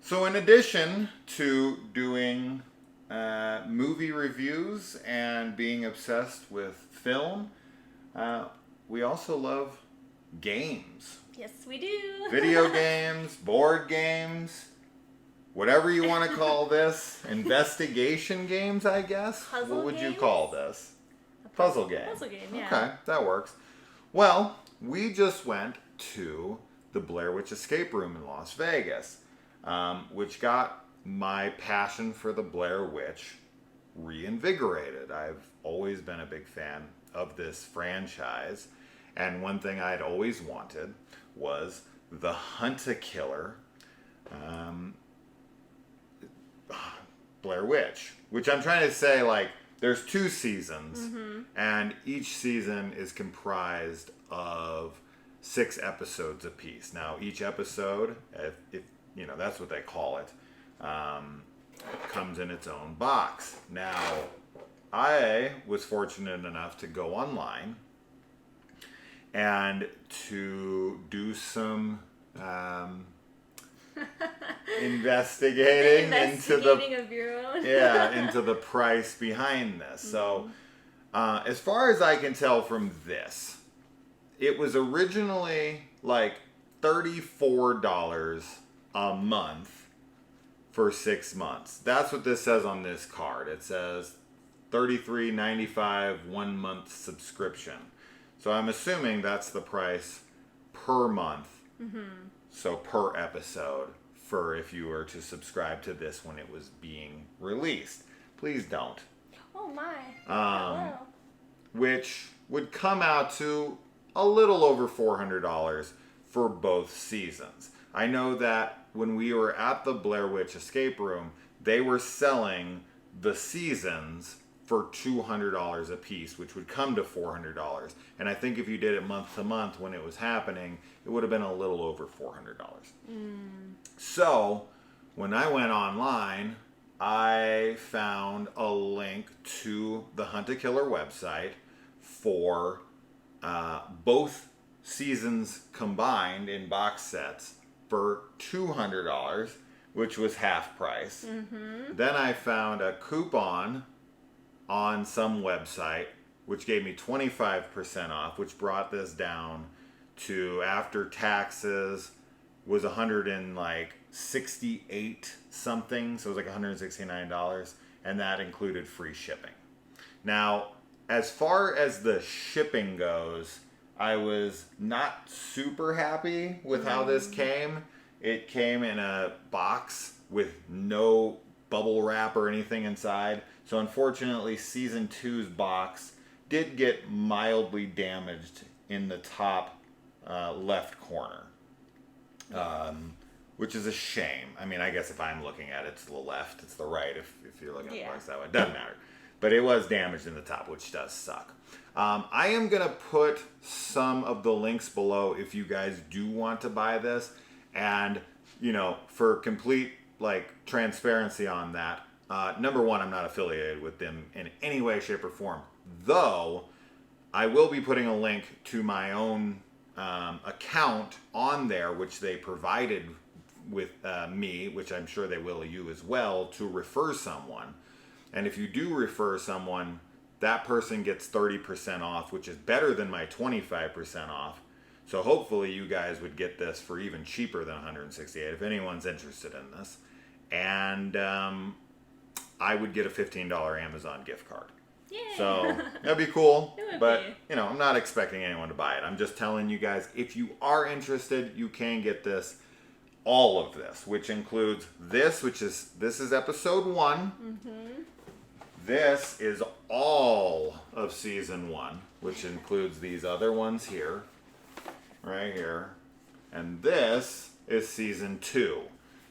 So in addition to doing movie reviews and being obsessed with film, we also love games. Yes, we do. Video games, board games, whatever you want to call this. Investigation games, I guess. Puzzle what would games? you call this? Puzzle game. Puzzle game, yeah. Okay, that works. Well, we just went to the Blair Witch Escape Room in Las Vegas, which got my passion for the Blair Witch reinvigorated. I've always been a big fan of this franchise, and one thing I'd always wanted was the Hunt-A-Killer Blair Witch, which I'm trying to say, like, there's 2 seasons, and each season is comprised of 6 episodes apiece. Now, each episode, if you know, that's what they call it, comes in its own box. Now, I was fortunate enough to go online and to do some investigating into of your own. into the price behind this. So, as far as I can tell from this, it was originally like $34 a month for 6 months. That's what this says on this card. It says $33.95 1 month subscription. So I'm assuming that's the price per month. So per episode for if you were to subscribe to this when it was being released. Please don't. Oh my. Wow. Which would come out to a little over $400 for both seasons. I know that when we were at the Blair Witch Escape Room, they were selling the seasons for $200 a piece, which would come to $400. And I think if you did it month to month when it was happening, it would have been a little over $400. So when I went online, I found a link to the Hunt-A-Killer website for both seasons combined in box sets for $200, which was half price. Then I found a coupon on some website which gave me 25% off, which brought this down to, after taxes, was $168 something, so it was like $169, and that included free shipping. Now, as far as the shipping goes, I was not super happy with how this came. It came in a box with no bubble wrap or anything inside. So unfortunately, season 2's box did get mildly damaged in the top left corner, which is a shame. I mean, I guess if I'm looking at it, it's the left, it's the right. If you're looking at the box that way, it doesn't matter. But it was damaged in the top, which does suck. I am going to put some of the links below if you guys do want to buy this. And, you know, for complete, like, transparency on that, number one, I'm not affiliated with them in any way, shape, or form. Though, I will be putting a link to my own account on there, which they provided with me, which I'm sure they will you as well, to refer someone. And if you do refer someone, that person gets 30% off, which is better than my 25% off. So hopefully you guys would get this for even cheaper than $168 if anyone's interested in this. And I would get a $15 Amazon gift card. Yay. So that'd be cool. It would But, be. you know, I'm not expecting anyone to buy it. I'm just telling you guys, if you are interested, you can get this. All of this, which includes this, this is episode 1. This is all of season 1, which includes these other ones here, right here. And this is season 2.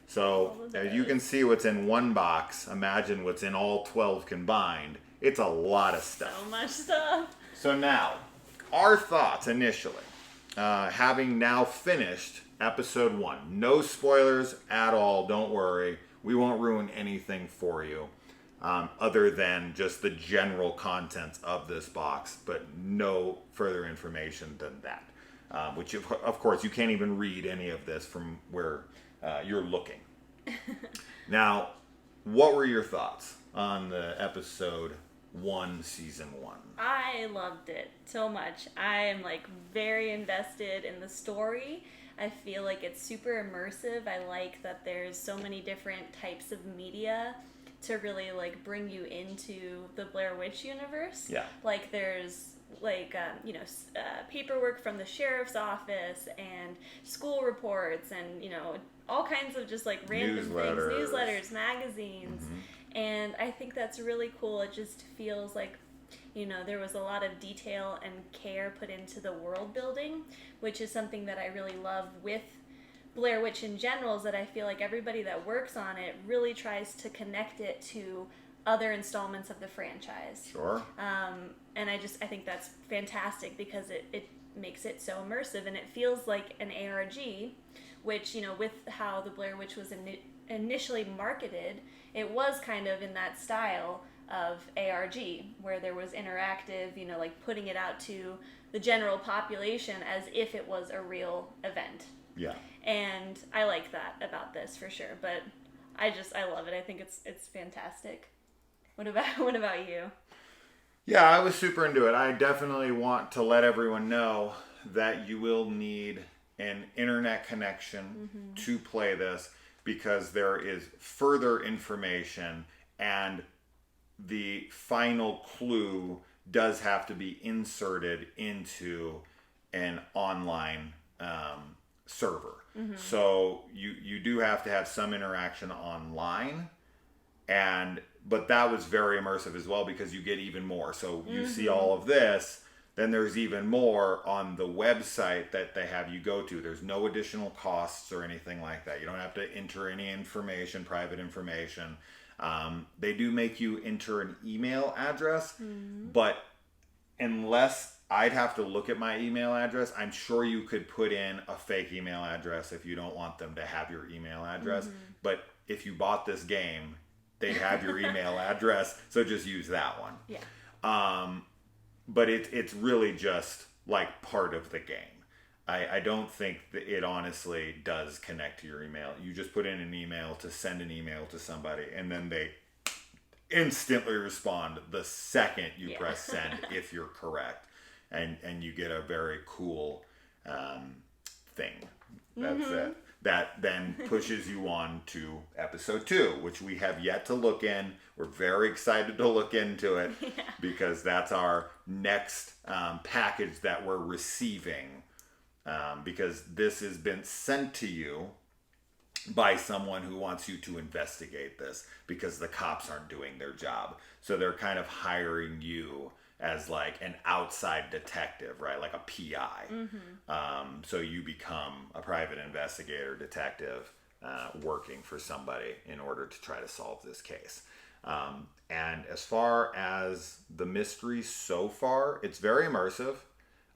So as you can see what's in one box, imagine what's in all 12 combined. It's a lot of stuff. So much stuff. So now, our thoughts initially, having now finished episode 1. No spoilers at all, don't worry. We won't ruin anything for you, other than just the general contents of this box, but no further information than that. Which, of course, you can't even read any of this from where you're looking. Now, what were your thoughts on the episode 1, season 1? I loved it so much. I am like very invested in the story. I feel like it's super immersive. I like that there's so many different types of media to really like bring you into the Blair Witch universe. Yeah. Like there's like paperwork from the sheriff's office and school reports and all kinds of just like random things, newsletters, magazines. Mm-hmm. And I think that's really cool. It just feels like there was a lot of detail and care put into the world building, which is something that I really love with Blair Witch in general, is that I feel like everybody that works on it really tries to connect it to other installments of the franchise. Sure. And I think that's fantastic because it makes it so immersive, and it feels like an ARG, which, with how the Blair Witch was initially marketed, it was kind of in that style of ARG, where there was interactive, like putting it out to the general population as if it was a real event. Yeah. And I like that about this for sure, but I love it. I think it's fantastic. What about you? Yeah, I was super into it. I definitely want to let everyone know that you will need an internet connection to play this, because there is further information, and the final clue does have to be inserted into an online server. Mm-hmm. So you do have to have some interaction online, but that was very immersive as well, because you get even more. So you see all of this, then there's even more on the website that they have you go to. There's no additional costs or anything like that. You don't have to enter any information, private information. They do make you enter an email address, but unless I'd have to look at my email address, I'm sure you could put in a fake email address if you don't want them to have your email address. But if you bought this game, they'd have your email address, so just use that one. Yeah. But it's really just like part of the game. I don't think that it honestly does connect to your email. You just put in an email to send an email to somebody, and then they instantly respond the second you press send if you're correct. And you get a very cool thing. That's it. That then pushes you on to episode 2, which we have yet to look in. We're very excited to look into it because that's our next package that we're receiving, because this has been sent to you by someone who wants you to investigate this because the cops aren't doing their job. So they're kind of hiring you as like an outside detective, right? Like a PI. So you become a private investigator detective working for somebody in order to try to solve this case. And as far as the mystery so far, it's very immersive.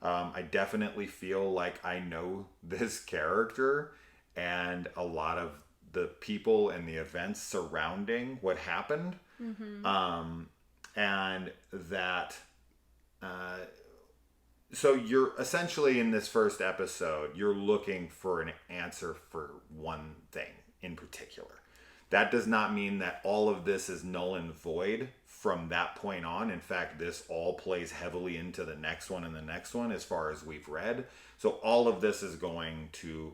I definitely feel like I know this character and a lot of the people and the events surrounding what happened. And that... so you're essentially in this first episode, you're looking for an answer for one thing in particular. That does not mean that all of this is null and void from that point on. In fact, this all plays heavily into the next one and the next one as far as we've read. So all of this is going to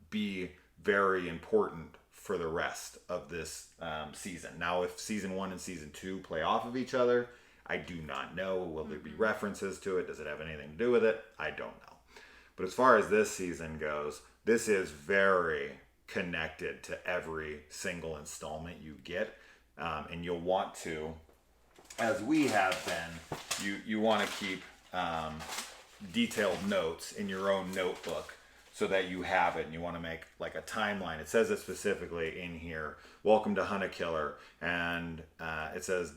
be very important for the rest of this season. Now, if season 1 and season 2 play off of each other, I do not know. Will there be references to it? Does it have anything to do with it? I don't know. But as far as this season goes, this is very connected to every single installment you get. And you'll want to, as we have been, you want to keep detailed notes in your own notebook so that you have it, and you want to make like a timeline. It says it specifically in here, welcome to Hunt a Killer. And it says,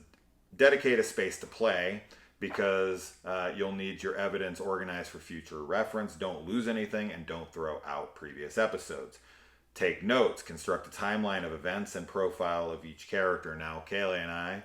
dedicate a space to play because you'll need your evidence organized for future reference. Don't lose anything and don't throw out previous episodes. Take notes, construct a timeline of events and profile of each character. Now, Kaylee and I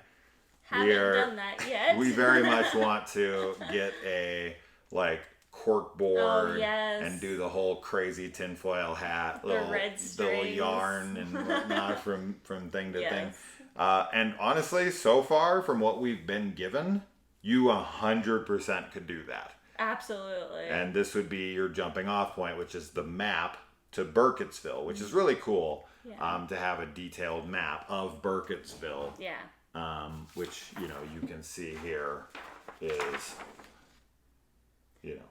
haven't done that yet. We very much want to get a like cork board yes. and do the whole crazy tinfoil hat, The little, red little strings. yarn and whatnot from thing to yes. thing. And honestly, so far from what we've been given, you 100% could do that. Absolutely. And this would be your jumping off point, which is the map to Burkittsville, which is really cool. Yeah. To have a detailed map of Burkittsville. Yeah. Which, you can see here is,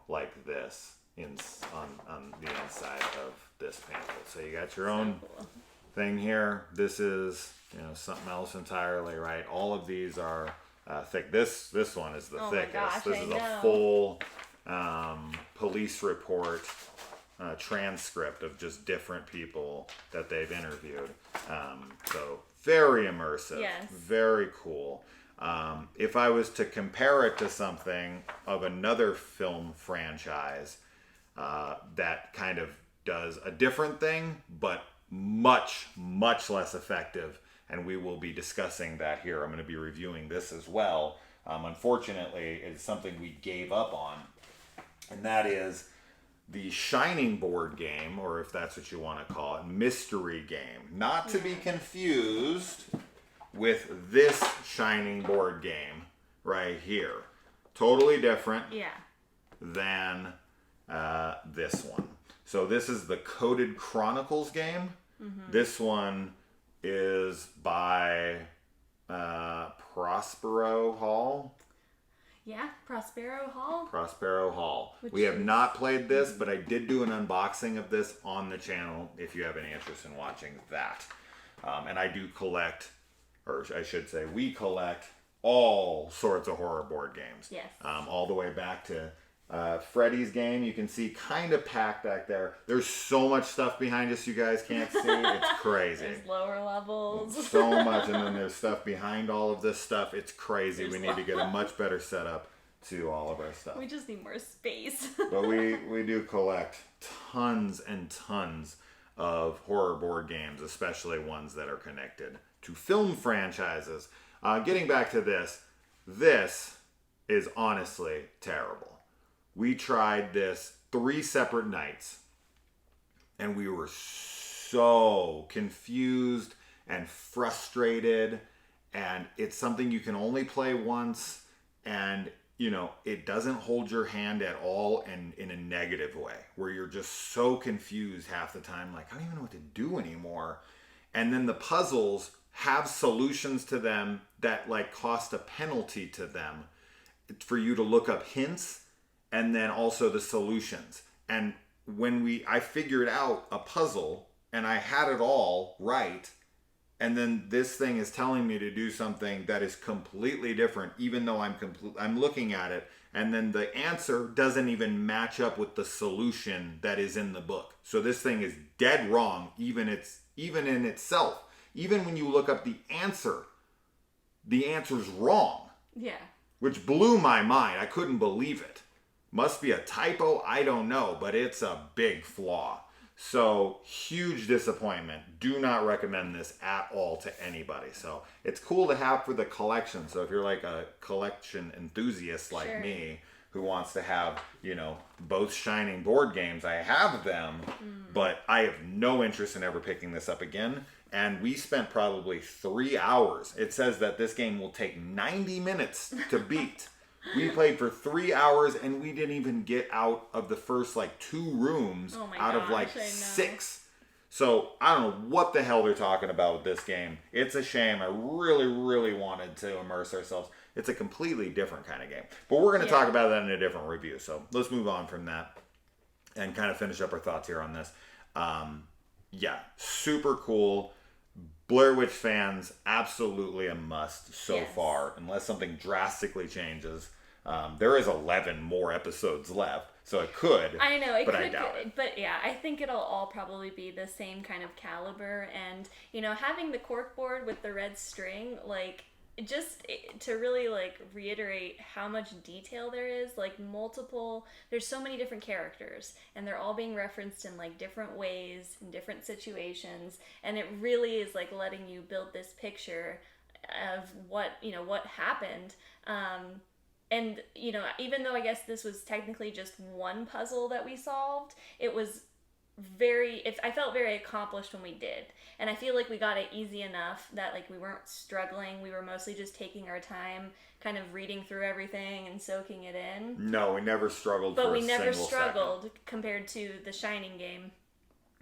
like this on the inside of this pamphlet. So you got your own thing here. This is, something else entirely, right? All of these are thick. This one is the thickest. Gosh, this is a full police report transcript of just different people that they've interviewed. So very immersive. Yes. Very cool. If I was to compare it to something of another film franchise that kind of does a different thing, but much, much less effective, and we will be discussing that here. I'm going to be reviewing this as well. Unfortunately, it's something we gave up on, and that is the Shining board game, or if that's what you want to call it, mystery game. Not to be confused with this Shining board game right here. Totally different than this one. So this is the Coded Chronicles game. This one is by Prospero Hall. Yeah, Prospero Hall. Prospero Hall. We have not played this, but I did do an unboxing of this on the channel if you have any interest in watching that. And I do collect, or I should say we collect all sorts of horror board games. Yes. All the way back to Freddy's game. You can see kind of packed back there. There's so much stuff behind us you guys can't see. It's crazy. There's lower levels. So much, and then there's stuff behind all of this stuff. It's crazy. We need to get a much better setup to all of our stuff. We just need more space. But we do collect tons and tons of horror board games, especially ones that are connected to film franchises. Getting back to this is honestly terrible. We tried this 3 separate nights, and we were so confused and frustrated, and it's something you can only play once, and it doesn't hold your hand at all, and in a negative way, where you're just so confused half the time, like, I don't even know what to do anymore. And then the puzzles have solutions to them that cost a penalty to them for you to look up hints, and then also the solutions. And when I figured out a puzzle and I had it all right, and then this thing is telling me to do something that is completely different, even though I'm looking at it, and then the answer doesn't even match up with the solution that is in the book. So this thing is dead wrong, even in itself. Even when you look up the answer's wrong. Yeah. Which blew my mind. I couldn't believe it. Must be a typo, I don't know, but it's a big flaw. So, huge disappointment. Do not recommend this at all to anybody. So, it's cool to have for the collection. So, if you're like a collection enthusiast like me, who wants to have, both Shining board games, I have them, but I have no interest in ever picking this up again. And we spent probably 3 hours. It says that this game will take 90 minutes to beat. We played for 3 hours, and we didn't even get out of the first 2 rooms out of 6. So I don't know what the hell they're talking about with this game. It's a shame. I really, really wanted to immerse ourselves. It's a completely different kind of game. But we're going to talk about that in a different review. So let's move on from that and kind of finish up our thoughts here on this. Super cool. Blair Witch fans, absolutely a must so far, unless something drastically changes. There is 11 more episodes left, so it could. I know, it but could, I doubt it. But yeah, I think it'll all probably be the same kind of caliber. And, having the corkboard with the red string, just to really reiterate how much detail there is, there's so many different characters, and they're all being referenced in different ways in different situations, and it really is letting you build this picture of what happened, and, you know, even though I guess this was technically just one puzzle that we solved, it was I felt very accomplished when we did. And I feel like we got it easy enough that, like, we weren't struggling. We were mostly just taking our time, kind of reading through everything and soaking it in. No, we never struggled for a single second. But we never struggled compared to the Shining game,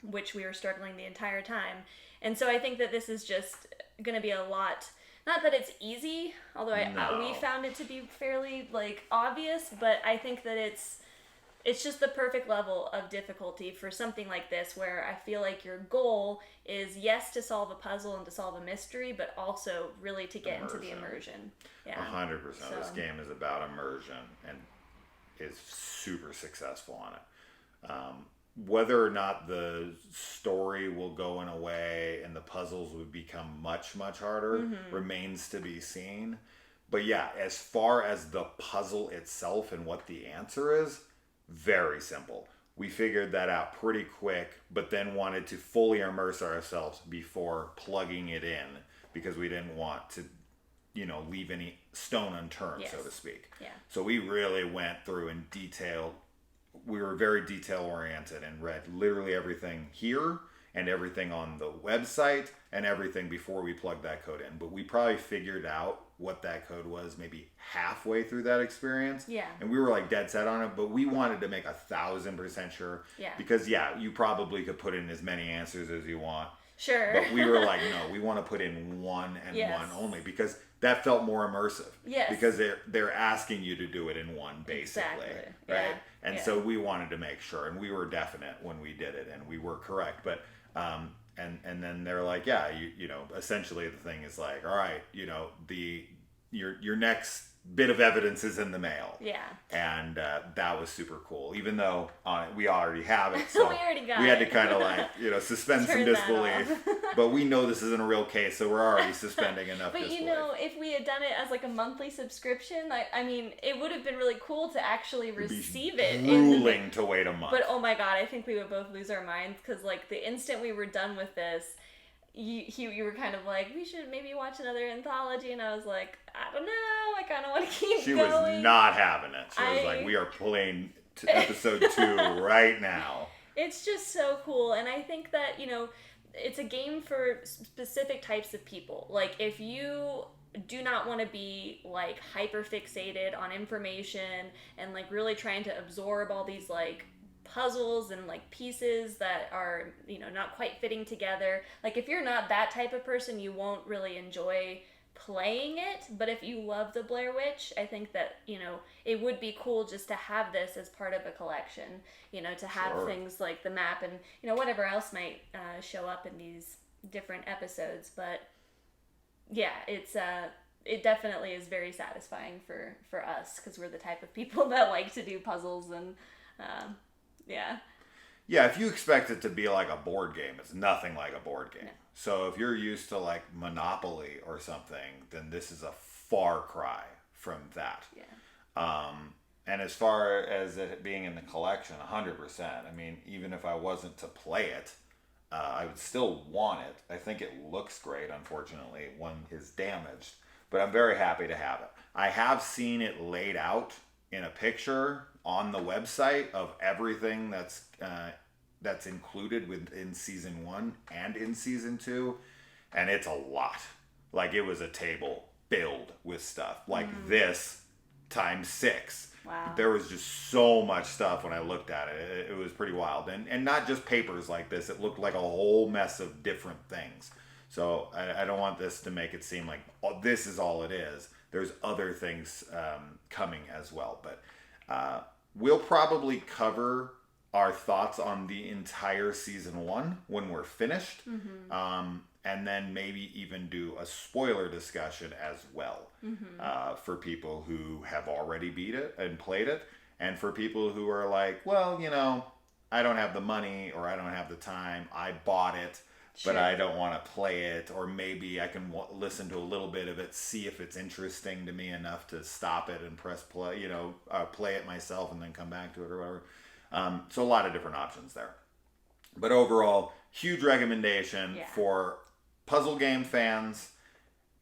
which we were struggling the entire time. And so I think that this is just going to be a lot... Not that it's easy, although we found it to be fairly, like, obvious, but I think that it's just the perfect level of difficulty for something like this, where I feel like your goal is, yes, to solve a puzzle and to solve a mystery, but also really to get into the immersion. Yeah, 100%. This game is about immersion and is super successful on it. Whether or not the story will go in a way and the puzzles would become much, much harder remains to be seen. But yeah, as far as the puzzle itself and what the answer is, very simple. We figured that out pretty quick, but then wanted to fully immerse ourselves before plugging it in, because we didn't want to, you know, leave any stone unturned, so to speak. Yeah. So we really went through in detail. We were very detail oriented and read literally everything here and everything on the website and everything before we plugged that code in. But we probably figured out what that code was maybe halfway through that experience. Yeah. And we were like dead set on it, but we wanted to make 1,000% sure. Yeah. Because you probably could put in as many answers as you want. Sure. But we were like, no, we want to put in one and one only, because that felt more immersive. Yes. Because they're asking you to do it in one, basically. Exactly. Right? Yeah. And so we wanted to make sure, and we were definite when we did it, and we were correct. But and then they're like, yeah, you know, essentially the thing is like, all right, you know, your next bit of evidence is in the mail. Yeah. And that was super cool, even though we already have it. So we already got we had it. to kind of like, you know, suspend some disbelief. But we know this isn't a real case, so we're already suspending enough disbelief. But you know, if we had done it as like a monthly subscription, I mean, it would have been really cool to actually receive it. Grueling to wait a month. But oh my god, I think we would both lose our minds, because like the instant we were done with this, you were kind of like, we should maybe watch another anthology, and I was like, I don't know, I kind of want to keep going. She was not having it. She was like, we are playing episode 2 right now. It's just so cool, and I think that, you know, it's a game for specific types of people. Like, if you do not want to be like hyper fixated on information and like really trying to absorb all these like puzzles and like pieces that are, you know, not quite fitting together. Like, if you're not that type of person, you won't really enjoy playing it. But if you love the Blair Witch, I think that, you know, it would be cool just to have this as part of a collection, you know, to have things like the map and, you know, whatever else might show up in these different episodes. But yeah, it definitely is very satisfying for us, because we're the type of people that like to do puzzles and yeah, if you expect it to be like a board game, it's nothing like a board game. No. So if you're used to like Monopoly or something, then this is a far cry from that. Yeah. And as far as it being in the collection, 100%. I mean, even if I wasn't to play it, I would still want it. I think it looks great. Unfortunately, one is damaged, but I'm very happy to have it. I have seen it laid out in a picture on the website of everything that's included within season 1 and in season 2, and it's a lot. Like, it was a table filled with stuff like this times 6. Wow. There was just so much stuff when I looked at it. It was pretty wild, and not just papers like this. It looked like a whole mess of different things. So I don't want this to make it seem like, oh, this is all it is. There's other things coming as well, but we'll probably cover our thoughts on the entire season 1 when we're finished, and then maybe even do a spoiler discussion as well, for people who have already beat it and played it, and for people who are like, well, you know, I don't have the money or I don't have the time, I bought it, but I don't want to play it, or maybe I can listen to a little bit of it, see if it's interesting to me enough to stop it and press play, you know, play it myself and then come back to it or whatever. So a lot of different options there. But overall, huge recommendation for puzzle game fans,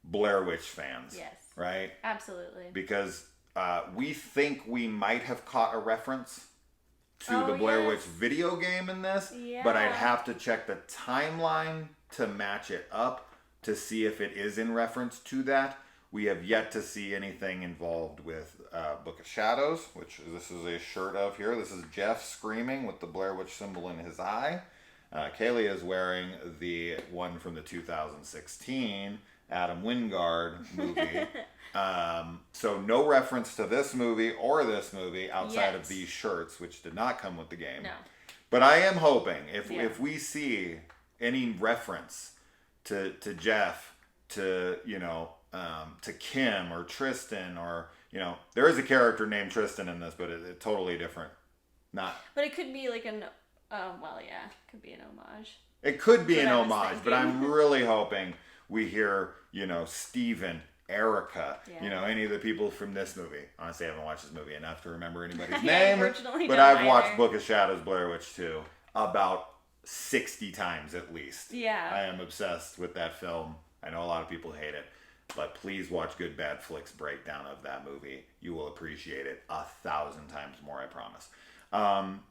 Blair Witch fans. Yes. Right? Absolutely. Because we think we might have caught a reference to the Blair Witch video game in this, but I'd have to check the timeline to match it up to see if it is in reference to that. We have yet to see anything involved with Book of Shadows, which this is a shirt of here. This is Jeff screaming with the Blair Witch symbol in his eye. Kaylee is wearing the one from the 2016 Adam Wingard movie. So no reference to this movie or this movie outside of these shirts, which did not come with the game. No. But I am hoping if we see any reference to Jeff, to to Kim or Tristan, or there is a character named Tristan in this, but it's totally different. But it could be like it could be an homage. It could be an homage, but I'm really hoping we hear Steven, Erica, any of the people from this movie. Honestly, I haven't watched this movie enough to remember anybody's name, but I've watched Book of Shadows, Blair Witch 2 about 60 times at least. Yeah. I am obsessed with that film. I know a lot of people hate it, but please watch Good Bad Flicks breakdown of that movie. You will appreciate it 1,000 times more, I promise.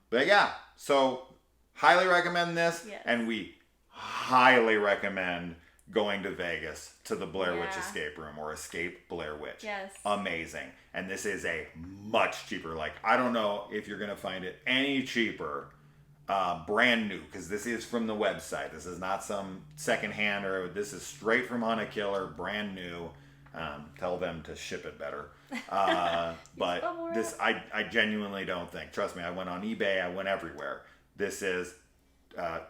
But yeah, so highly recommend this, and we highly recommend going to Vegas to the Blair Witch Escape Room, or Escape Blair Witch. Yes. Amazing. And this is a much cheaper, I don't know if you're going to find it any cheaper, brand new, because this is from the website. This is not some secondhand, or this is straight from Hunt a Killer, brand new. Tell them to ship it better. But this, I genuinely don't think. Trust me, I went on eBay, I went everywhere. This is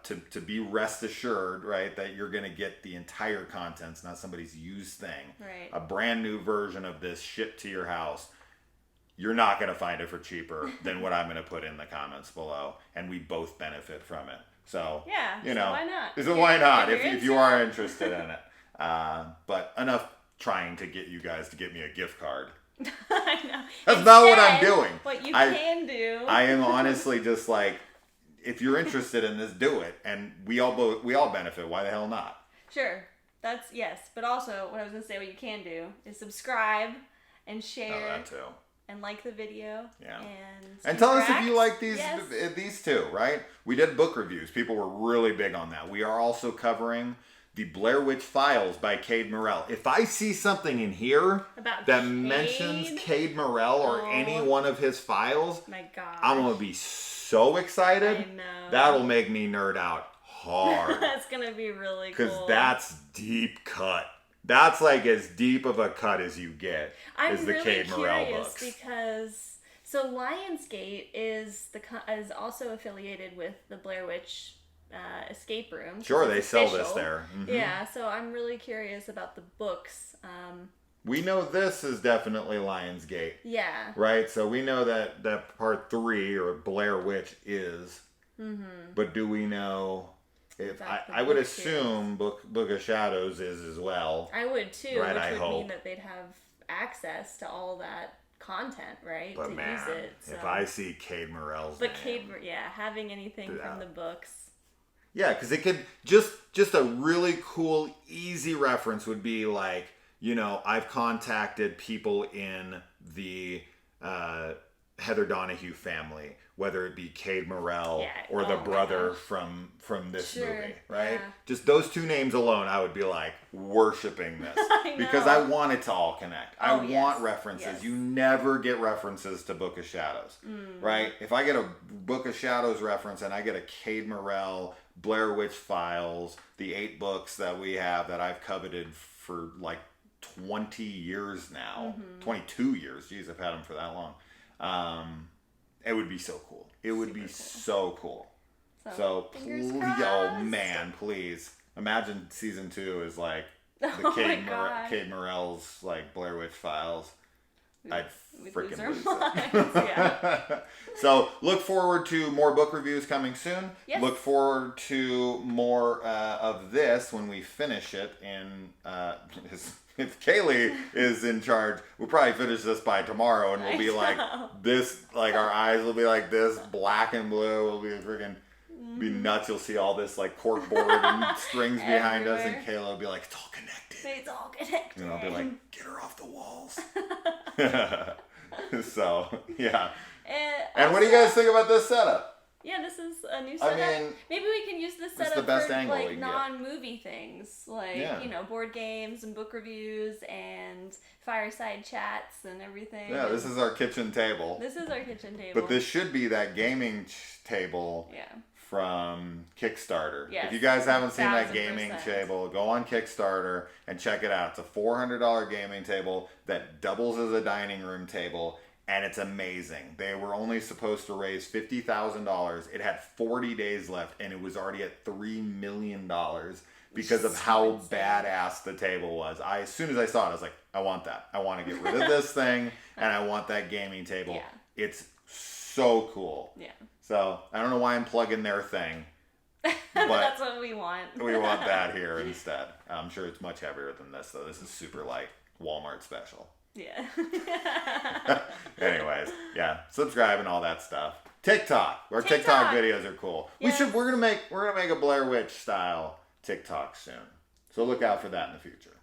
to be rest assured, right, that you're going to get the entire contents, not somebody's used thing. Right. A brand new version of this shipped to your house. You're not going to find it for cheaper than what I'm going to put in the comments below, and we both benefit from it. So, so why not? So why not if you are interested in it? But enough trying to get you guys to get me a gift card. I know. That's not what I'm doing. What you can do. I am honestly just if you're interested in this, do it, and we all benefit. Why the hell not? Sure, but also what I was gonna say, what you can do is subscribe and share. Oh, that too. And like the video. Yeah. And tell us if you like these two, right? We did book reviews. People were really big on that. We are also covering the Blair Witch Files by Cade Morrell. If I see something in here that mentions Cade Morrell or any one of his files, my God, I'm going to be so excited. I know. That'll make me nerd out hard. That's going to be really cool. Because that's deep cut. That's as deep of a cut as you get. I'm the really Cade Morrell curious books. Because Lionsgate is also affiliated with the Blair Witch Escape Room. Sure, they sell this there. Mm-hmm. Yeah, so I'm really curious about the books. We know this is definitely Lionsgate. Yeah. Right? So we know that part 3, or Blair Witch, is. Mm-hmm. But do we know... I would assume Book of Shadows is as well. I would too, right, which would mean that they'd have access to all that content, right? But use it. So. If I see Cade Morrell's name, having anything from the books. Yeah, because it could just a really cool, easy reference would be I've contacted people in the Heather Donahue family, whether it be Cade Morrell or the brother from this movie, right? Yeah. Just those two names alone, I would be worshiping this because I want it to all connect. I want references. Yes. You never get references to Book of Shadows, right? If I get a Book of Shadows reference and I get a Cade Morrell, Blair Witch Files, the 8 books that we have that I've coveted for 20 years now, 22 years. Jeez, I've had them for that long. It would be so cool. It would be so cool. So please, please imagine season 2 is Cade Morrell's Blair Witch Files. I'd freaking lose it. So look forward to more book reviews coming soon. Yes. Look forward to more of this when we finish it in if Kaylee is in charge, we'll probably finish this by tomorrow, and we'll be this, our eyes will be like this, black and blue. We'll be freaking be nuts. You'll see all this corkboard and strings behind us, and Kayla will be it's all connected. It's all connected. And I'll be get her off the walls. So, yeah. And what do you guys think about this setup? Yeah, this is a new setup. I mean, maybe we can use this setup the best for angle we like can non-movie things, like board games and book reviews and fireside chats and everything. Yeah, this is our kitchen table. This is our kitchen table. But this should be that gaming table. Yeah. From Kickstarter. Yes, if you guys haven't seen that 1000%. gaming table, go on Kickstarter and check it out. It's a $400 gaming table that doubles as a dining room table, and it's amazing. They were only supposed to raise $50,000. It had 40 days left, and it was already at $3 million because of how badass the table was. As soon as I saw it, I was like, I want that. I want to get rid of this thing, and I want that gaming table. Yeah. It's so cool. Yeah. So, I don't know why I'm plugging their thing, but that's what we want. We want that here instead. I'm sure it's much heavier than this, though. This is super light. Walmart special. Yeah. Anyways, yeah. Subscribe and all that stuff. TikTok. Our TikTok videos are cool. Yes. We're gonna make a Blair Witch style TikTok soon. So look out for that in the future.